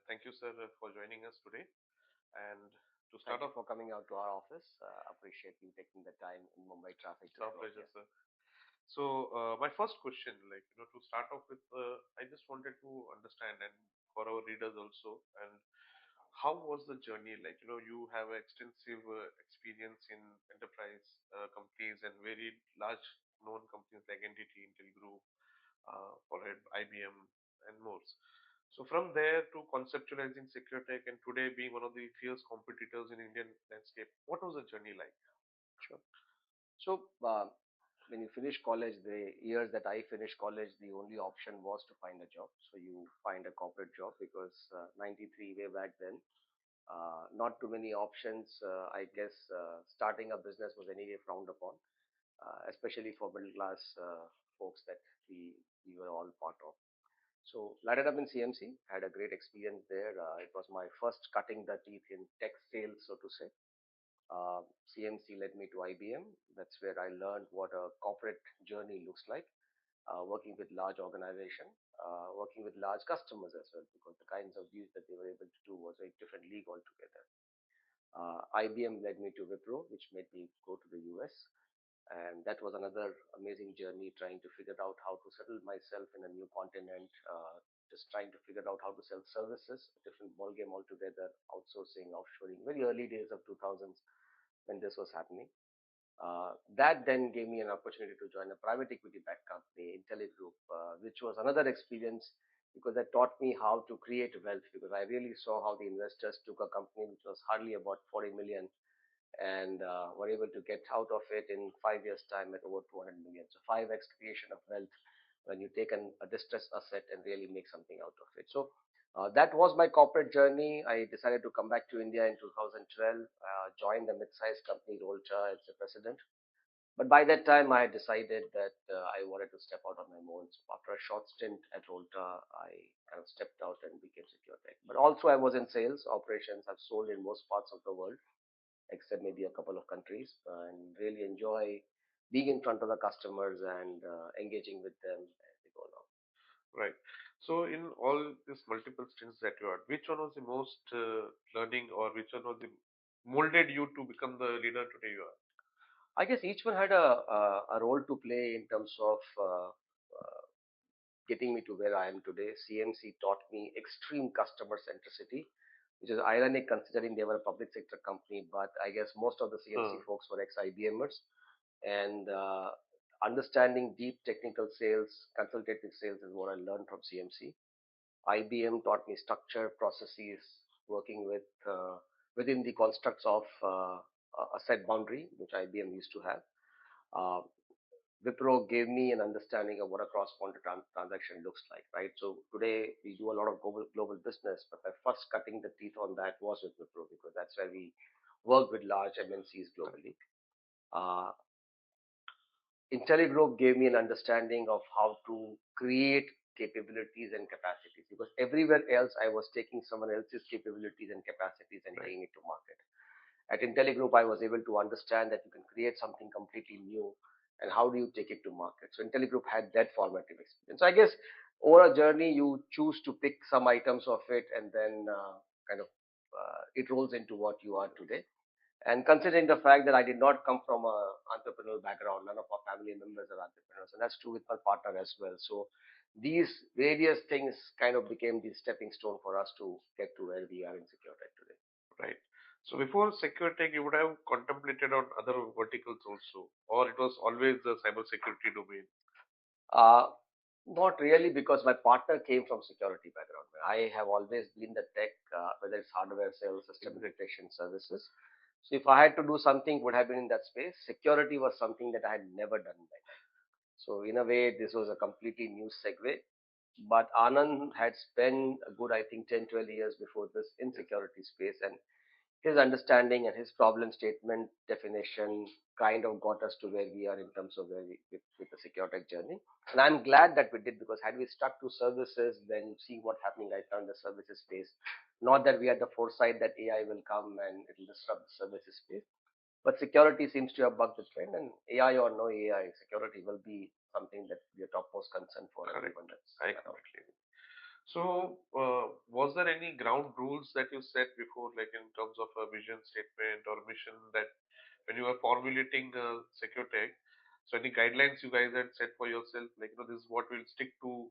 thank you, sir, for joining us today. And to Thank start you off, for coming out to our office. Appreciate you taking the time in Mumbai traffic it's to our show up pleasure, here. sir. So, my first question, to start off with, I just wanted to understand, and for our readers also, and how was the journey like? You have extensive experience in enterprise companies and very large known companies like NTT, Intel Group, followed IBM, and more. So from there to conceptualizing SeQureTek and today being one of the fierce competitors in Indian landscape, what was the journey like? Sure. So, when you finish college, the years that I finished college, the only option was to find a job. So you find a corporate job because 93 way back then, not too many options. I guess starting a business was anyway frowned upon, especially for middle class folks that we were all part of. So landed up in CMC, had a great experience there. It was my first cutting the teeth in tech sales, so to say. CMC led me to IBM. That's where I learned what a corporate journey looks like, working with large organization, working with large customers as well, because the kinds of deals that they were able to do was a different league altogether. IBM led me to Wipro, which made me go to the US. And that was another amazing journey trying to figure out how to settle myself in a new continent, just trying to figure out how to sell services, a different ballgame altogether, outsourcing, offshoring, very early days of 2000s when this was happening. That then gave me an opportunity to join a private equity backed company, Group, which was another experience because that taught me how to create wealth because I really saw how the investors took a company which was hardly about 40 million and were able to get out of it in 5 years' time at over 200 million. So 5x creation of wealth when you take a distressed asset and really make something out of it. So that was my corporate journey. I decided to come back to India in 2012, join the mid-sized company Rolcha as the president. But by that time, I had decided that I wanted to step out on my own. So after a short stint at Rolta, I kind of stepped out and became SeQureTek. But also, I was in sales operations. I've sold in most parts of the world, except maybe a couple of countries, and really enjoy being in front of the customers and engaging with them as we go along. Right. So in all these multiple stints that you had, which one was the most learning, or which one was the molded you to become the leader today you are? I guess each one had a role to play in terms of getting me to where I am today. CMC taught me extreme customer centricity, which is ironic considering they were a public sector company, but I guess most of the CMC Hmm. folks were ex-IBMers. And understanding deep technical sales, consultative sales is what I learned from CMC. IBM taught me structure, processes, working within the constructs of a set boundary, which IBM used to have. Uh, Wipro gave me an understanding of what a cross-border transaction looks like, right? So today we do a lot of global business, but my first cutting the teeth on that was with Wipro because that's where we work with large MNCs globally. Uh, IntelliGroup gave me an understanding of how to create capabilities and capacities because everywhere else I was taking someone else's capabilities and capacities and Right. taking it to market. At IntelliGroup, I was able to understand that you can create something completely new and how do you take it to market. So IntelliGroup had that formative experience. So I guess over a journey, you choose to pick some items of it and then kind of it rolls into what you are today. And considering the fact that I did not come from a entrepreneurial background, none of our family members are entrepreneurs, and that's true with my partner as well. So these various things kind of became the stepping stone for us to get to where we are in SeQureTech today. Right. So before SeQureTech, you would have contemplated on other verticals also, or it was always the cybersecurity domain. Uh, Not really, because my partner came from security background. I have always been the tech, whether it's hardware sales, system integration services. So if I had to do something, it would have been in that space. Security was something that I had never done before. So in a way, this was a completely new segue. But Anand had spent a good, I think, 10, 12 years before this in Yes. security space. And his understanding and his problem statement definition kind of got us to where we are in terms of where with the SeQureTech journey. And I'm glad that we did because had we stuck to services, then see what's happening right now in the services space. Not that we had the foresight that AI will come and it will disrupt the services space, but security seems to have bucked the trend, and AI or no AI, security will be something that be a topmost concern for Correct. everyone that's I around. completely agree. So, was there any ground rules that you set before, like in terms of a vision statement or mission that when you were formulating SecureTech, so any guidelines you guys had set for yourself, like, this is what we'll stick to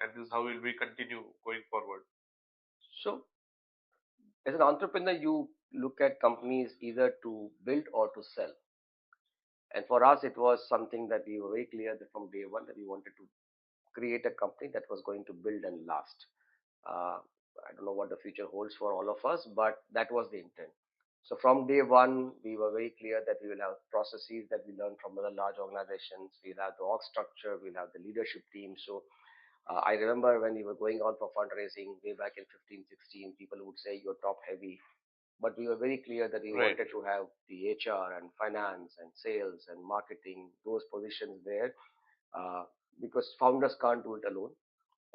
and this is how will we continue going forward? So as an entrepreneur, you look at companies either to build or to sell. And for us, it was something that we were very clear that from day one that we wanted to create a company that was going to build and last. Uh, I don't know what the future holds for all of us, but that was the intent. So from day one, we were very clear that we will have processes that we learned from other large organizations. We'll have the org structure, we'll have the leadership team. So I remember when we were going on for fundraising way back in 15, 16, people would say you're top heavy. But we were very clear that we Right, wanted to have the HR and finance and sales and marketing, those positions there, uh, because founders can't do it alone.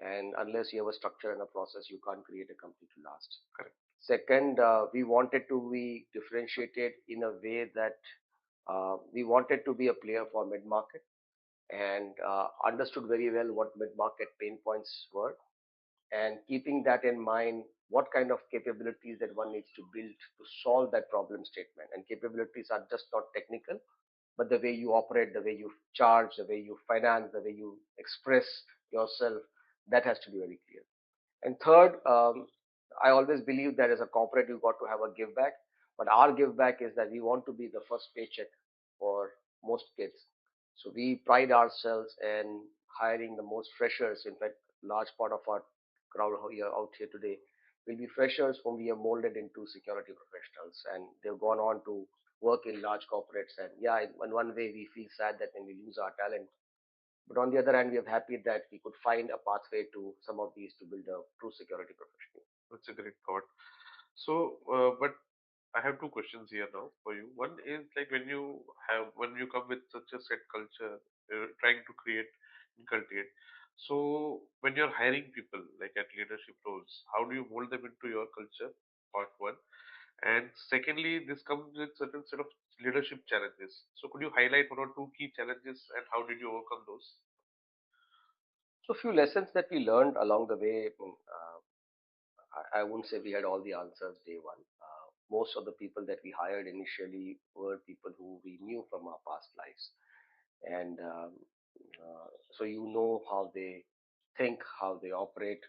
And unless you have a structure and a process, you can't create a company to last. correct, Second, we wanted to be differentiated in a way that we wanted to be a player for mid market and understood very well what mid market pain points were, and keeping that in mind, what kind of capabilities that one needs to build to solve that problem statement. And capabilities are just not technical, but the way you operate, the way you charge, the way you finance, the way you express yourself, that has to be very clear. And third, I always believe that as a corporate, you've got to have a give back. But our give back is that we want to be the first paycheck for most kids. So we pride ourselves in hiring the most freshers. In fact, large part of our crowd here out here today will be freshers whom we have molded into security professionals, and they've gone on to work in large corporates. And yeah, in one way, we feel sad that when we lose our talent, but on the other hand, we are happy that we could find a pathway to some of these to build a true security professional. that's a great thought. So, but I have two questions here now for you. One is like when you come with such a set culture, trying to create, inculcate. So when you're hiring people like at leadership roles, how do you mold them into your culture? Part one. And secondly, this comes with certain set of leadership challenges. So could you highlight one or two key challenges and how did you overcome those? So, a few lessons that we learned along the way. I wouldn't say we had all the answers day one. Most of the people that we hired initially were people who we knew from our past lives, and so you know how they think, how they operate,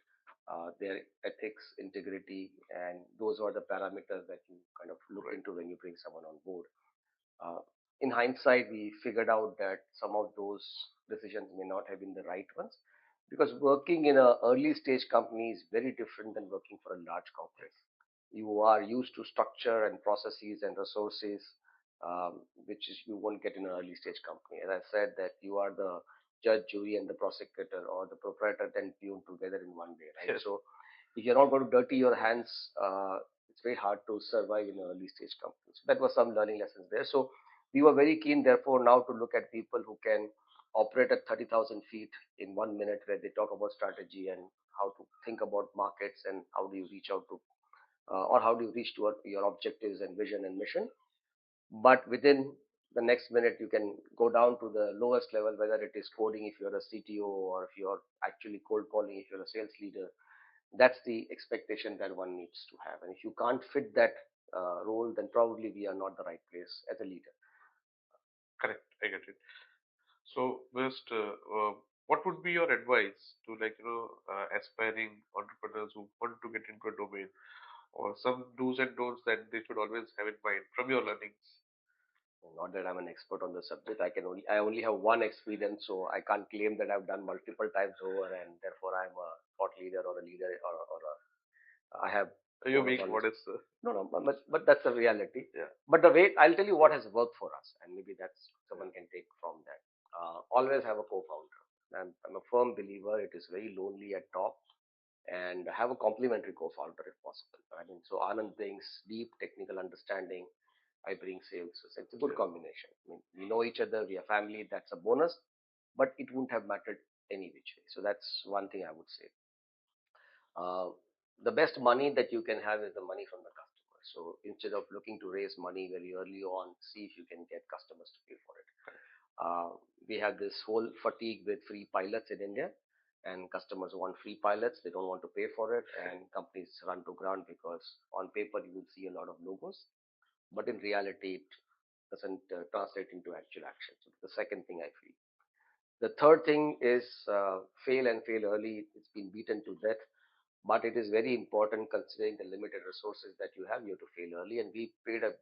their ethics, integrity, and those are the parameters that you kind of look Right. into when you bring someone on board. Uh, in hindsight, we figured out that some of those decisions may not have been the right ones, because working in an early stage company is very different than working for a large corporate. You are used to structure and processes and resources, which is you won't get in an early stage company. As I said, that you are the judge, jury, and the prosecutor, or the proprietor and peon together in one day, right? Yes. So if you're not going to dirty your hands, it's very hard to survive in an early stage company. So that was some learning lessons there. So we were very keen, therefore, now to look at people who can operate at 30,000 feet in 1 minute, where they talk about strategy and how to think about markets and how do you reach out to, or how do you reach to your objectives and vision and mission. But within the next minute, you can go down to the lowest level, whether it is coding if you're a CTO, or if you're actually cold calling if you're a sales leader. That's the expectation that one needs to have. And if you can't fit that role, then probably we are not the right place as a leader. Correct. I get it. So, first, what would be your advice to aspiring entrepreneurs who want to get into a domain, or some do's and don'ts that they should always have in mind from your learnings? Not that I'm an expert on the subject. I only have one experience, so I can't claim that I've done multiple times over, and therefore I'm a thought leader or a leader, I have You're more being knowledge. modest. No, no, but that's the reality. Yeah. But the way I'll tell you what has worked for us, and maybe that's Yeah. someone can take from that. Always have a co-founder. I'm a firm believer. It is very lonely at top, and have a complementary co-founder if possible. I mean, so Anand brings deep technical understanding. I bring sales. So it's a good Yeah. combination. I mean, we know each other. We are family. That's a bonus, but it wouldn't have mattered any which way. So that's one thing I would say. Uh, the best money that you can have is the money from the customer. So instead of looking to raise money very early on, see if you can get customers to pay for it. We have this whole fatigue with free pilots in India, and customers want free pilots. They don't want to pay for it, and companies run to ground because on paper you will see a lot of logos, but in reality it doesn't translate into actual action. So the second thing I feel. The third thing is fail and fail early. It's been beaten to death, but it is very important considering the limited resources that you have. You have to fail early, and we paid a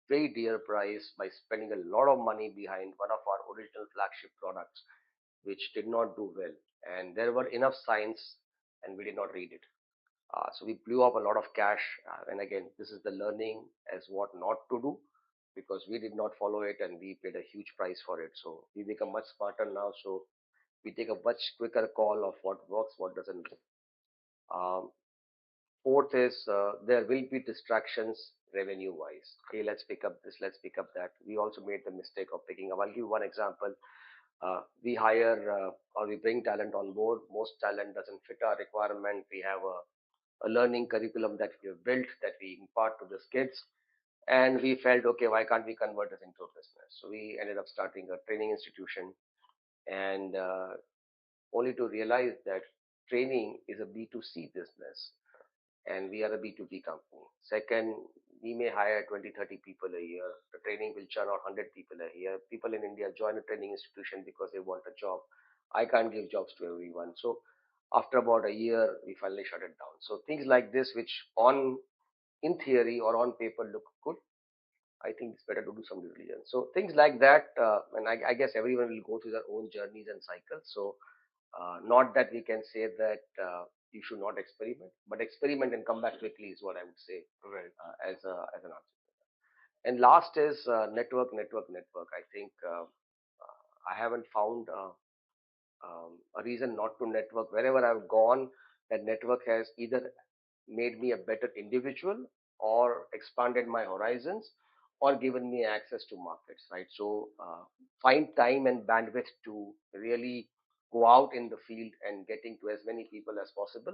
very dear price by spending a lot of money behind one of our original flagship products, which did not do well. And there were enough signs, and we did not read it. So we blew up a lot of cash. And again, this is the learning as what not to do because we did not follow it and we paid a huge price for it. So we become much smarter now. So we take a much quicker call of what works, what doesn't work. Um, Fourth is there will be distractions revenue wise. Hey, let's pick up this, let's pick up that. We also made the mistake of picking up. I'll give you one example. We hire or we bring talent on board. Most talent doesn't fit our requirement. We have a learning curriculum that we have built that we impart to the kids. And we felt, okay, why can't we convert this into a business? So we ended up starting a training institution and only to realize that training is a B2C business and we are a B2B company. Second, we may hire 20, 30 people a year. The training will churn out 100 people a year. People in India join a training institution because they want a job. I can't give jobs to everyone. So after about a year, we finally shut it down. So things like this, which on in theory or on paper look good, I think it's better to do some due diligence. So things like that, and I guess everyone will go through their own journeys and cycles. So not that we can say that you should not experiment, but experiment and come back quickly is what I would say Right. as an answer. And last is network, network, network. I think I haven't found a reason not to network. Wherever I've gone, that network has either made me a better individual or expanded my horizons or given me access to markets, right? So find time and bandwidth to really go out in the field and getting to as many people as possible.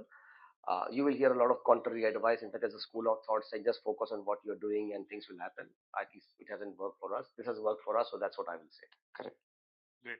You will hear a lot of contrary advice. In fact, there's a school of thought saying just focus on what you're doing and things will happen. At least it hasn't worked for us. This has worked for us, so that's what I will say. Correct. Great.